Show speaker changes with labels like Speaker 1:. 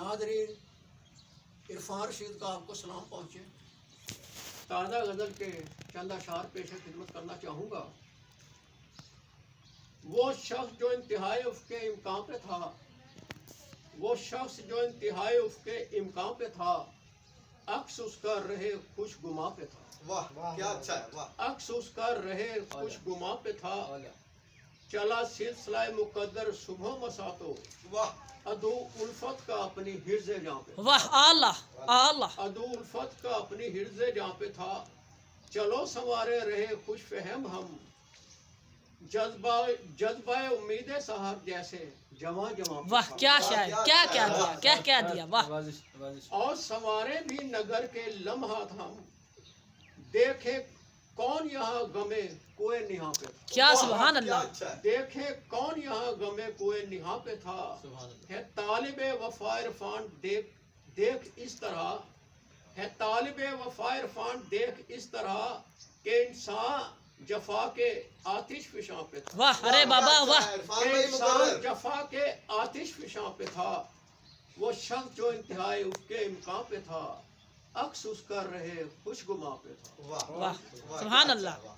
Speaker 1: Nadreen, Irfan Rashid का आपको सलाम पहुँचे। ताज़ा गज़ल के चंद अशार पेश खिदमत करना चाहूँगा। वो शख्स जो इंतहाई उसके इम्कान पे था, वो शख्स जो इंतहाई उसके इम्कान पे था, अक्स उसका रहे खुश गुमा पे था।
Speaker 2: वाह क्या अच्छा है, वाह।
Speaker 1: अक्स उसका रहे खुश गुमा पे था, चला सिलसिला मुकद्दर सुबह मसातो,
Speaker 2: वाह
Speaker 1: अदू उल्फत का अपनी हिर्ज़े जहाँ पे,
Speaker 3: वाह आला आला।
Speaker 1: अदू उल्फत का अपनी हिर्ज़े जहाँ पे था, चलो संवारे रहे खुश फहम हम, जज्बा उम्मीद सहार जैसे जवां जवां पे
Speaker 3: वाह
Speaker 1: था।
Speaker 3: क्या शायर, क्या क्या दिया, क्या क्या दिया, वाह।
Speaker 1: और संवारे भी नगर के लम्हात हम, देखे कौन यहाँ गमे कोई निहा पे था।
Speaker 3: क्या
Speaker 2: वाह,
Speaker 3: सुभान
Speaker 2: क्या
Speaker 3: अल्लाह।
Speaker 2: अच्छा है।
Speaker 1: देखे कौन यहाँ गमे कोई निहा पे था, है तालिबे वफा इरफान देख देख इस तरह, है तालिबे वफा इरफान देख इस तरह के इंसान जफा के आतिश फिशां पे था।
Speaker 3: वाह अरे बाबा
Speaker 2: क्या
Speaker 3: वाह।
Speaker 2: अच्छा है, इरफान
Speaker 1: के
Speaker 2: भाई
Speaker 1: इंसान
Speaker 2: मुकर्रर।
Speaker 1: जफा के आतिश फिशां पे था, वो शख्स जो इंतहाई उसके इम्कान पे था, अक्स उसका रहे खुश गुमा पे था।
Speaker 2: वाह
Speaker 3: वाह
Speaker 2: वाह,
Speaker 3: सुभान
Speaker 2: क्या
Speaker 3: अल्लाह।
Speaker 2: अच्छा है, वाह।